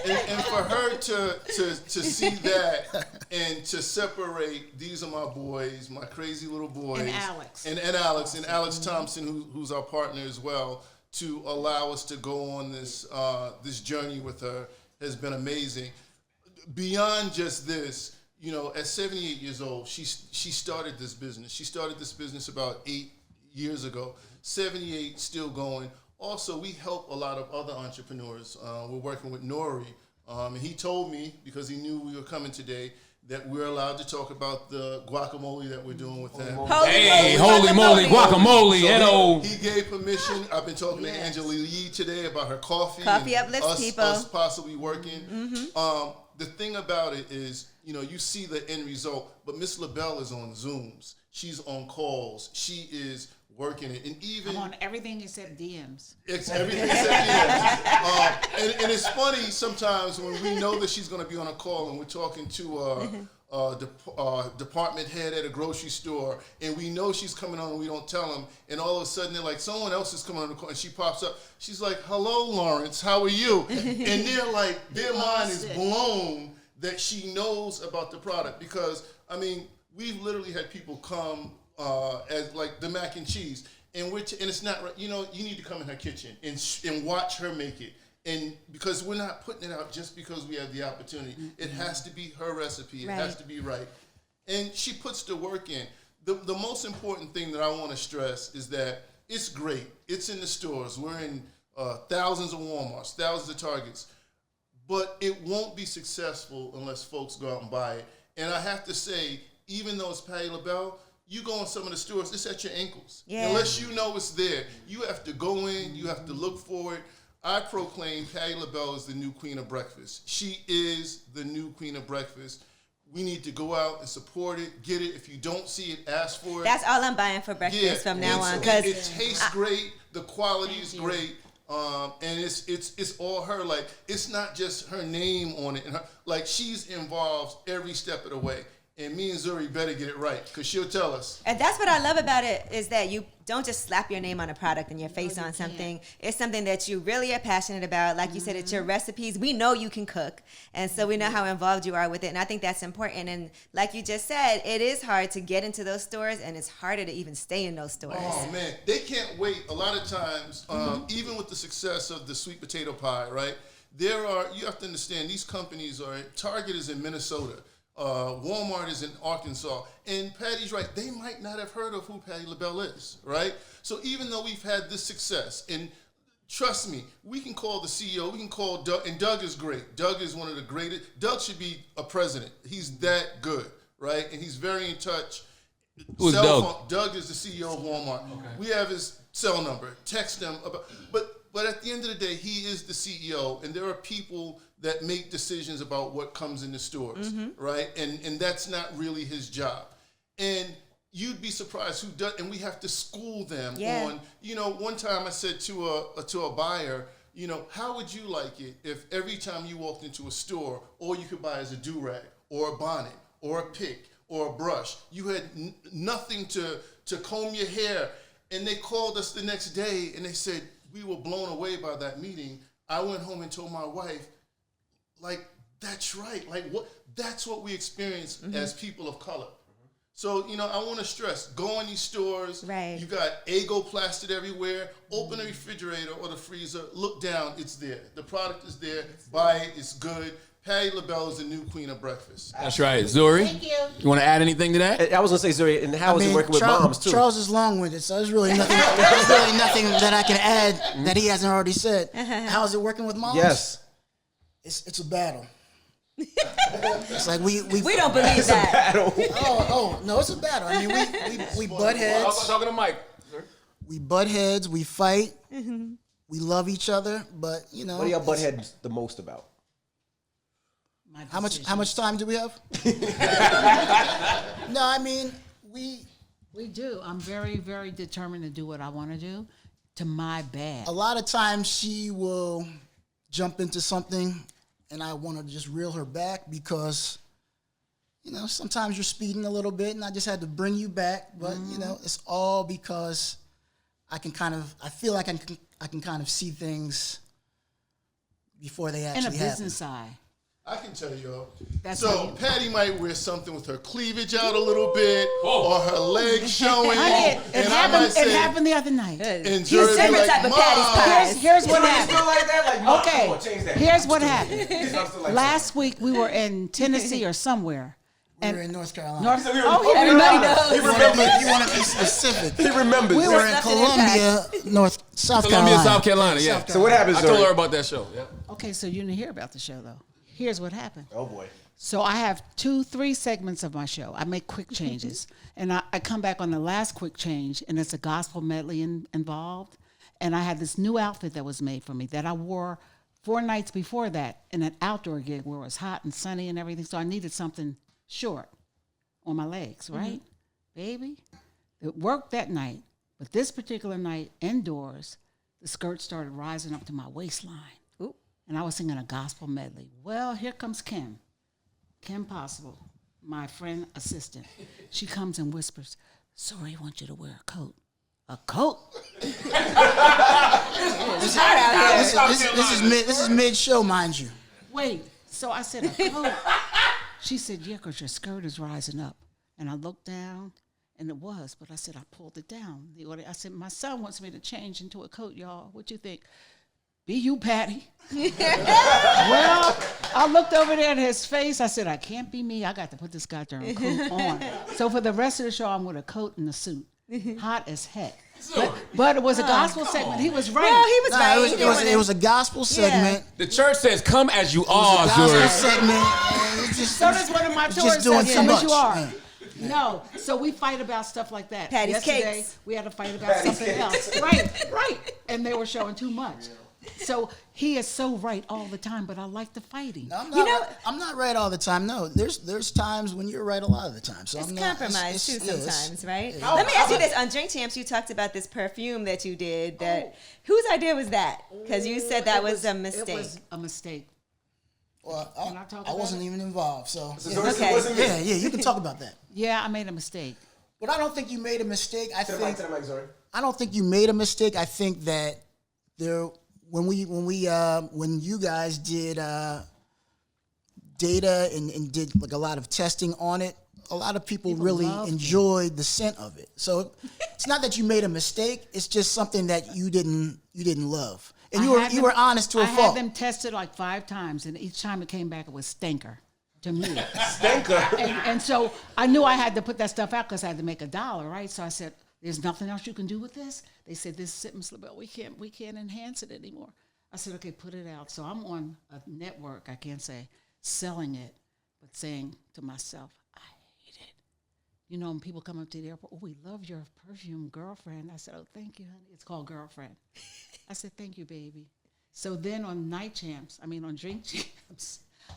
And for her to see that and to separate, these are my boys, my crazy little boys. And Alex. And Alex Thompson, who's our partner as well, to allow us to go on this journey with her has been amazing. beyond just this, you know, at 78 years old, she started this business. She started this business about 8 years ago. 78, still going. Also, we help a lot of other entrepreneurs. We're working with Nori, and he told me, because he knew we were coming today, that we're allowed to talk about the guacamole that we're doing with them. Holy moly, guacamole, so he gave permission. I've been talking to Angela Yee today about her coffee. Coffee and uplifts people. Us possibly working. The thing about it is, you know, you see the end result, but Miss LaBelle is on Zooms. She's on calls. She is working it, and even I'm on everything except DMs. It's everything except DMs. And it's funny sometimes when we know that she's going to be on a call and we're talking to department head at a grocery store, and we know she's coming on and we don't tell them, and all of a sudden they're like, someone else is coming on the call, and she pops up. She's like, "Hello, Lawrence, how are you?" And they're like, their mind is blown that she knows about the product, because I mean, we've literally had people come as like the mac and cheese, and it's not right. You know, you need to come in her kitchen and watch her make it, and because we're not putting it out just because we have the opportunity. It has to be her recipe. It has to be right, and she puts the work in. The most important thing that I want to stress is that it's great. It's in the stores. We're in thousands of Walmarts, thousands of Targets, but it won't be successful unless folks go out and buy it. And I have to say, even though it's Patti LaBelle, you go in some of the stores, it's at your ankles. Yeah. Unless you know it's there. You have to go in, you have to look for it. I proclaim Patti LaBelle is the new queen of breakfast. She is the new queen of breakfast. We need to go out and support it, get it. If you don't see it, ask for it. That's all I'm buying for breakfast from now on. Because it tastes great, the quality is great. And it's all her. Like, it's not just her name on it. And her, like, she's involved every step of the way. And me and Zuri better get it right, because she'll tell us. And that's what I love about it, is that you don't just slap your name on a product and your face on something. It's something that you really are passionate about. Like you said, it's your recipes. We know you can cook. And so we know how involved you are with it. And I think that's important. And like you just said, it is hard to get into those stores, and it's harder to even stay in those stores. Oh, man. They can't wait. A lot of times, even with the success of the sweet potato pie, right? You have to understand, these companies Target is in Minnesota. Walmart is in Arkansas, and Patty's right. They might not have heard of who Patti LaBelle is, right? So even though we've had this success, and trust me, we can call the CEO, we can call Doug, and Doug is great. Doug is one of the greatest. Doug should be a president. He's that good, right? And he's very in touch. Who's Doug? Doug is the CEO of Walmart. Okay. We have his cell number. Text him about. But at the end of the day, he is the CEO, and there are people that make decisions about what comes in the stores, right? And that's not really his job. And you'd be surprised who does, and we have to school them on, you know, one time I said to a buyer, you know, how would you like it if every time you walked into a store, all you could buy is a do-rag or a bonnet or a pick or a brush? You had nothing to comb your hair. And they called us the next day and they said, we were blown away by that meeting. I went home and told my wife, like, that's right. Like, that's what we experience as people of color. So, you know, I want to stress, go in these stores. Right. You got Eggo plastered everywhere. Open the refrigerator or the freezer. Look down. It's there. The product is there. Buy it. It's good. Patti LaBelle is the new queen of breakfast. That's right. Zuri? Thank you. You want to add anything to that? I was going to say, Zuri, and how is it working with moms, too? Charles is long-winded, so there's really nothing that I can add that he hasn't already said. How is it working with moms? Yes. It's a battle. It's like we don't believe that. Oh no, it's a battle. I mean, we butt heads. Talking to Mike. We butt heads. We fight. We love each other, but you know. What do y'all butt heads the most about? How much time do we have? No, I mean we do. I'm very, very determined to do what I want to do, to my bad. A lot of times she will jump into something and I want to just reel her back because, you know, sometimes you're speeding a little bit and I just had to bring you back. But, you know, it's all because I feel like I can kind of see things before they actually happen. In a business eye. I can tell y'all. That's So how you- Patti might wear something with her cleavage out a little bit, or her legs showing, It and I might say, happened the other night. and He's Zuri be different like, type of Patty's "Mom." pie. Here's what You happened. still like that? Like, Mom, Okay, come on, change that. here's what happened. I'm still like Last week we were in Tennessee or somewhere. We were in North Carolina. He Everybody knows. He remembers. You want to be specific. He remembers. We were in Nothing Columbia, South Columbia, Carolina. South Carolina. Yeah. So what happens, I told Zuri? her about that show. Yeah. Okay, so you didn't hear about the show though. Here's what happened. Oh boy. So I have 2-3 segments of my show. I make quick changes, and I come back on the last quick change, and it's a gospel medley involved. And I had this new outfit that was made for me that I wore 4 nights before that in an outdoor gig where it was hot and sunny and everything. So I needed something short on my legs, right? Baby, it worked that night, but this particular night, indoors, the skirt started rising up to my waistline. Ooh. And I was singing a gospel medley. Well, here comes Kim Possible, my friend assistant. She comes and whispers, "Sorry, I want you to wear a coat." A coat? This is mid-show, mind you. Wait. So I said, a coat? She said, yeah, because your skirt is rising up. And I looked down, and it was, but I said, I pulled it down. I said, my son wants me to change into a coat, y'all. What you think? Be you, Patti. Well, I looked over there at his face. I said, I can't be me. I got to put this goddamn coat on. So for the rest of the show, I'm with a coat and a suit. Hot as heck. But it was a gospel segment. He was right. No, he was right. It was a gospel segment. The church says, "Come as you are, Gospel Zuri." segment. So does one of my tours just doing says, too "Come as you much." are." No, so we fight about stuff like that. Patty's Yesterday, cakes. we had to fight about something else. Right. And they were showing too much. So he is so right all the time, but I like the fighting. No, I'm not right all the time. No, there's times when you're right a lot of the time. So It's I'm not, compromise too yeah, sometimes, right? yeah. Let me ask you this. On Drink Champs, you talked about this perfume that you did. Whose idea was that? Because you said that was a mistake. It was a mistake. Well, Can I talk I about wasn't even involved, so Okay. yeah, you can talk about that. Yeah, I made a mistake. But I don't think you made a mistake. I To the mic, sorry. I don't think you made a mistake. I think that when you guys did data and did like a lot of testing on it, a lot of people really loved it. enjoyed the scent of it. So it's not that you made a mistake. It's just something that you didn't love, and you were honest to a I fault. had them tested like 5 times, and each time it came back, it was stinker to me. Stinker. And so I knew I had to put that stuff out because I had to make $1, right? So I said, "There's nothing else you can do with this." They said, "This is it, Miss LaBelle. We can't enhance it anymore." I said, "Okay, put it out." So I'm on a network. I can't say selling it, but saying to myself, "I hate it." You know, when people come up to the airport, "Oh, we love your perfume, girlfriend." I said, "Oh, thank you, honey." It's called Girlfriend. I said, "Thank you, baby." So then on Drink Champs,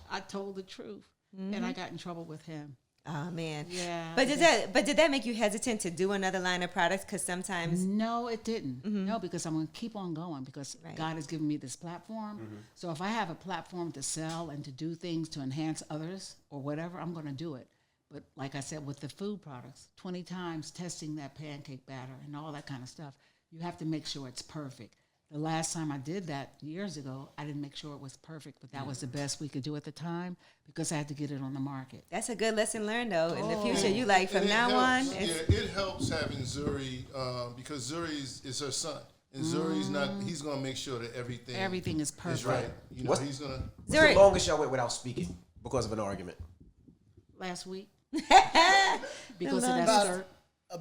I told the truth, and I got in trouble with him. Oh man. Yeah. But did that make you hesitant to do another line of products? Because sometimes No, it didn't. No, because I'm going to keep on going because Right. God has given me this platform. So if I have a platform to sell and to do things to enhance others or whatever, I'm going to do it. But like I said, with the food products, 20 times testing that pancake batter and all that kind of stuff, you have to make sure it's perfect. The last time I did that years ago, I didn't make sure it was perfect, but that was the best we could do at the time because I had to get it on the market. that's a good lesson learned though. In the Oh. future, you like from And it now on. helps, it helps having Zuri because Zuri is her son, and Zuri's not. He's gonna make sure that everything is perfect. is right. You know, What's- he's gonna. What's the longest y'all went without speaking because of an argument? Last week. Because of that skirt.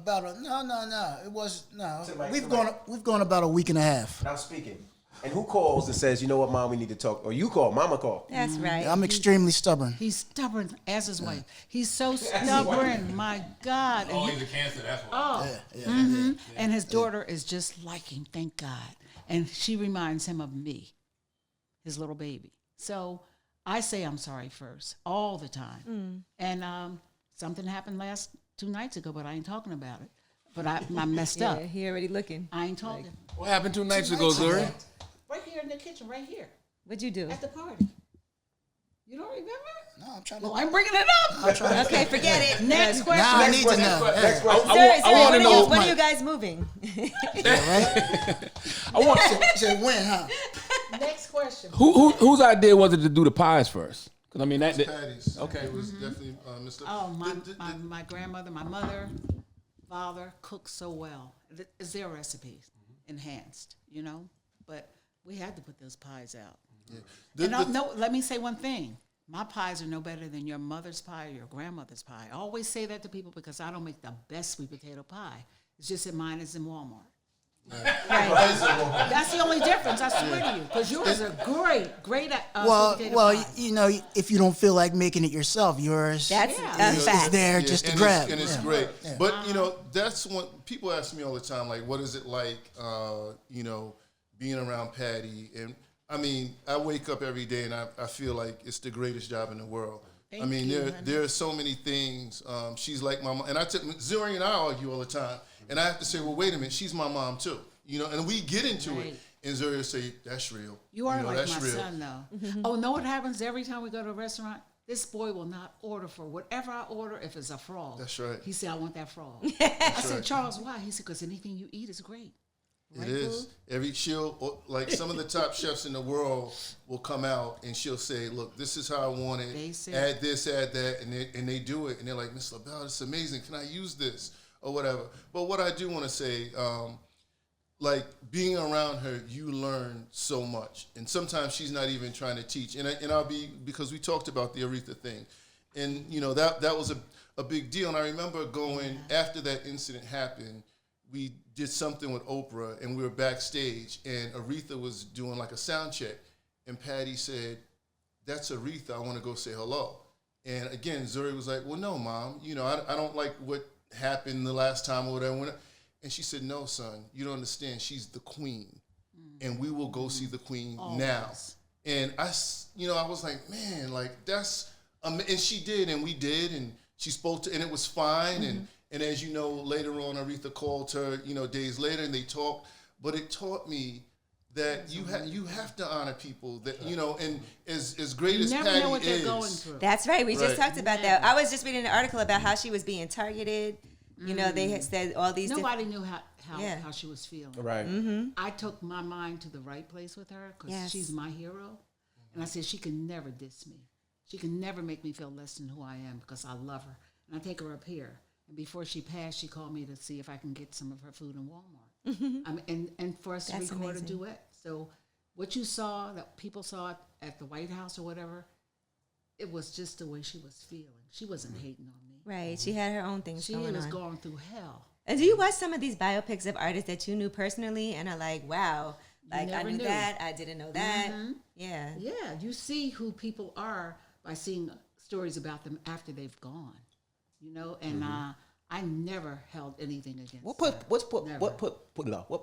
No. It was no. Somebody- We've gone about a week and a half. Without speaking. And who calls and says, "You know what, Mom, we need to talk," or you call, Mama call? That's right. I'm extremely stubborn. He's stubborn as his wife. He's so stubborn. My God. And He's a cancer. That's why. And his daughter is just like him, thank God. And she reminds him of me, his little baby. So I say I'm sorry first, all the time. And something happened 2 nights ago, but I ain't talking about it. But I messed up. Yeah, he already looking. I ain't talking. What happened 2 nights ago, Zuri? Right here in the kitchen, right here, What'd you do? at the party. You don't remember? No, I'm trying Well, to. I'm bringing it up. Okay, forget it. Next question. Now I need to know. Next Yeah. question. I want to know. When are you guys moving? I want. Say when, huh? Next question. Whose idea was it to do the pies first? Because I mean that. Patty's. Okay. It was definitely Mr. Oh, my grandmother, my mother, father cooked so well. It's their recipes, enhanced, you know. But we had to put those pies out. Yeah. No, let me say one thing. My pies are no better than your mother's pie or your grandmother's pie. I always say that to people because I don't make the best sweet potato pie. It's just that mine is in Walmart. That's the only difference, I swear to you. Because yours are great sweet potato pies. you know, if you don't feel like making it yourself, yours That's a is fact. there just to and grab. It's great. But, you know, that's one, people ask me all the time, like, what is it like, you know, being around Patti? And, I mean, I wake up every day and I feel like it's the greatest job in the world. Thank you, there are so many things. She's like my mom. And Zuri and I argue all the time. And I have to say, well, wait a minute, she's my mom too. You know, and we get into it. And Zuri will say, that's real. You are like that's my real. son, though. Oh, know what happens every time we go to a restaurant? This boy will not order for whatever I order if it's a frog. That's right. He said, I want that frog. I said, Charles, why? He said, because anything you eat is great. Right, It is. Like some of the top chefs in the world will come out and she'll say, look, this is how I want it. Basic. Add this, add that. And they do it. And they're like, Miss LaBelle, it's amazing. Can I use this? Or whatever. But what I do want to say, like being around her, you learn so much. And sometimes she's not even trying to teach. And I'll be, because we talked about the Aretha thing. And, you know, that was a big deal. And I remember going, after that incident happened, we did something with Oprah, and we were backstage, and Aretha was doing like a sound check, and Patti said, that's Aretha, I want to go say hello. And again, Zuri was like, well, no, Mom, you know, I don't like what happened the last time or whatever. And she said, no, son, you don't understand, she's the queen, and we will go see the queen now. And I was like, man, like that's, and she did, and we did, and she spoke to, and it was fine, and as you know, later on, Aretha called her, you know, days later, and they talked. But it taught me that you have to honor people that, you know, and as great as Patti Patti know what is. they're going through. That's right. We just Right. talked about that. I was just reading an article about how she was being targeted. You know, they had said all these. Nobody knew how she was feeling. Right. I took my mind to the right place with her because she's my hero. And I said, she can never diss me. She can never make me feel less than who I am because I love her. And I take her up here. And before she passed, she called me to see if I can get some of her food in Walmart. And for us to That's record amazing. a duet. So what you saw, that people saw at the White House or whatever, it was just the way she was feeling. She wasn't hating on me. Right. She had her own things She going was on. going through hell. And do you watch some of these biopics of artists that you knew personally and are like, wow, like I never knew knew. that, I didn't know that. Yeah. Yeah, you see who people are by seeing stories about them after they've gone. You know, and I never held anything against What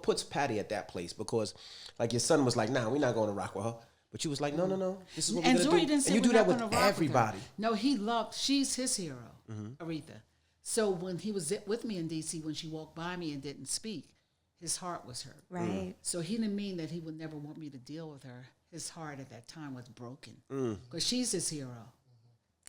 puts Patti at that place? Because like your son was like, nah, we're not going to rock with her. But you was like, no, this is what we're And going Zuri to do. didn't say And you we're do that not with gonna rock everybody. With her. No, she's his hero, Aretha. So when he was with me in D.C., when she walked by me and didn't speak, his heart was hurt. Right. So he didn't mean that he would never want me to deal with her. His heart at that time was broken because she's his hero.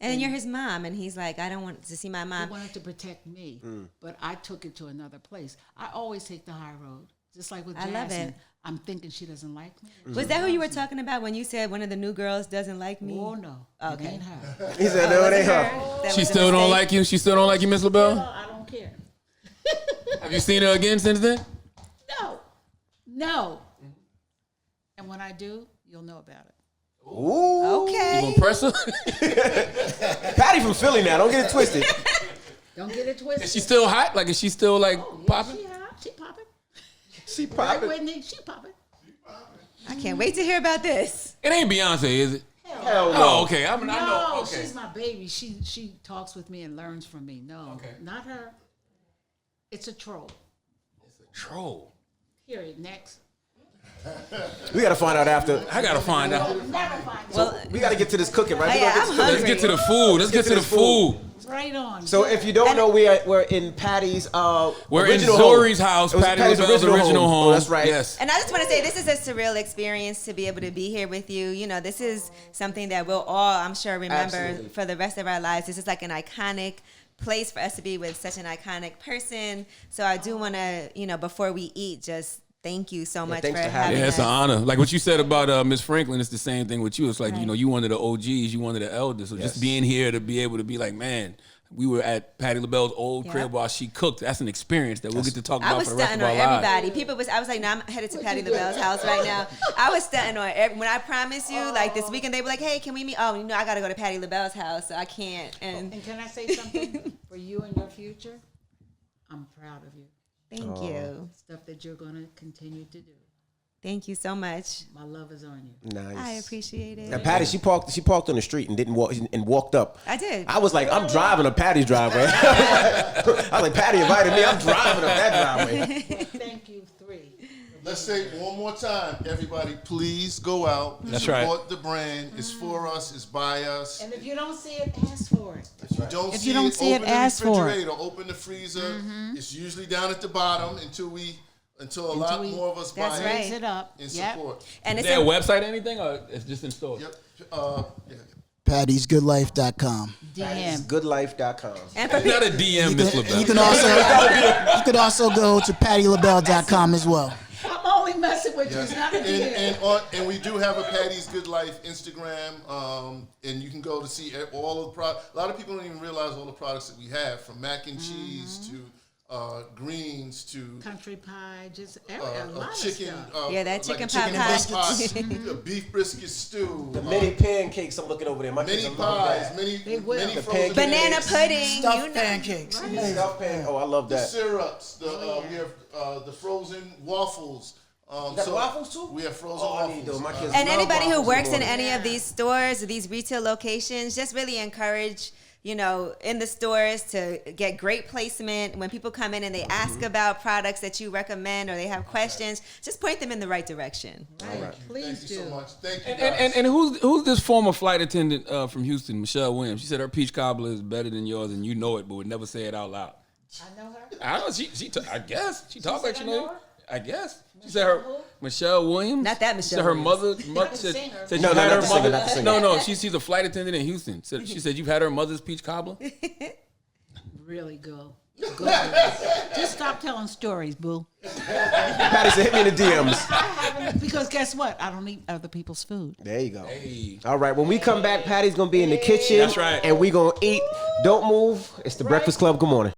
And then you're his mom, and he's like, I don't want to see my He mom. wanted to protect me, but I took it to another place. I always take the high road, just like with I Jasmine. love it. I'm thinking she doesn't like me. Was that who you were talking about when you said one of the new girls doesn't like me? Oh no, Okay. it ain't her. He said, no, it ain't her. That She was a still don't mistake? like you? She still don't like you, Miss LaBelle? Well, I don't care. Have you seen her again since then? No. And when I do, you'll know about it. Ooh. Okay. You gonna press her? Patti from Philly now. Don't get it twisted. Don't get it twisted. Is she still hot? Like, is she still like popping? She hot. She popping. She Right, popping. Whitney? She popping. I can't wait to hear about this. It ain't Beyonce, is it? Hell no. Oh, okay. I know. No, Okay. she's my baby. She talks with me and learns from me. No, Okay. not her. It's a troll. Troll. Period. Next. We got to find out after. I gotta find out. Never find it. Well, We got to get to this cooking, right? Oh, We yeah, gotta I'm get to Let's hungry. get to the food. Let's get to the food. Right on. So if you don't know, we're in Patti's We're in original Zori's home. house, It was Patti Patti's LaBelle's original home. Oh, that's right. Yes. And I just want to say, this is a surreal experience to be able to be here with you. You know, this is something that we'll all, I'm sure, remember Absolutely. for the rest of our lives. This is like an iconic place for us to be with such an iconic person. So I do want to, you know, before we eat, just Thank you so much thanks for for having having Yeah, us. it's an honor. Like what you said about Miss Franklin, it's the same thing with you. It's like, you know, you one of the OGs, you one of the elders. So just being here to be able to be like, man, we were at Patti LaBelle's old crib while she cooked. That's an experience that we'll get to talk I about was for the rest stunting of on our lives. everybody. I was like, no, I'm headed to Patti LaBelle's house right now. I was stunting on when I promised you, like this weekend, they were like, hey, can we meet? Oh, you know, I got to go to Patti LaBelle's house, so I can't. And can I say something for you and your future? I'm proud of you. thank you. Stuff that you're going to continue to do. Thank you so much. My love is on you. Nice. I appreciate it. And Patti, she parked on the street and didn't walk and walked up. I did. I was like, I'm driving up Patty's driveway. I was like, Patti invited me. I'm driving up that driveway. Thank you, 3. Let's say it one more time, everybody. Please go out. That's support the brand. It's for us. It's by us. And if you don't see it, ask for it. If you don't If see you don't it, see it, open the ask for it. refrigerator, open the freezer. It's usually down at the bottom until a lot more of us buy That's it right. Raise it up. and Yep. support. And Is it's there a website or anything, or it's just in stores? Yep. Yeah. Patty'sGoodLife.com. DM. Goodlife.com. and for It's not a DM, Miss You LaBelle. you can also go to PattyLaBelle.com as well. I'm only messing with you. It's not a DM. And we do have a Patty's Good Life Instagram, and you can go to see all of the products. A lot of people don't even realize all the products that we have, from mac and cheese to greens to Country pie, just a lot chicken. of stuff. Yeah, that chicken like pot a pie. a beef brisket stew, The mini pancakes I'm looking over there. My kids mini love pies, that. many will. many The frozen Banana cakes, pudding. Stuffed You know. pancakes. Stuffed pan. Oh, I love the that. syrups. We have the frozen waffles. You got waffles too? We have frozen Oh, I waffles. need those. My kids And love anybody who waffles works in the morning. any of these stores, these retail locations, just really encourage, you know, in the stores to get great placement. When people come in and they ask about products that you recommend or they have questions, just point them in the right direction. Right. Please Thank you do. so much. Thank you, guys. And who's this former flight attendant from Houston, Michelle Williams? She said her peach cobbler is better than yours, and you know it, but would never say it out loud. I know her. I don't know. I guess she talks like said she I know know. her? I guess she said her Michelle Williams. Not that She Michelle said her Williams. mother the said singer. she No, had not her the singer, mother. not the singer. No, she's a flight attendant in Houston. So she said you've had her mother's peach cobbler. Really go. Go. Just stop telling stories, boo. Patty said, hit me in the DMs. Because guess what? I don't eat other people's food. There you go. Hey. All right, when we come back, Patty's going to be in the kitchen. That's right. And we going to eat. Don't move. It's the Breakfast Club. Good morning.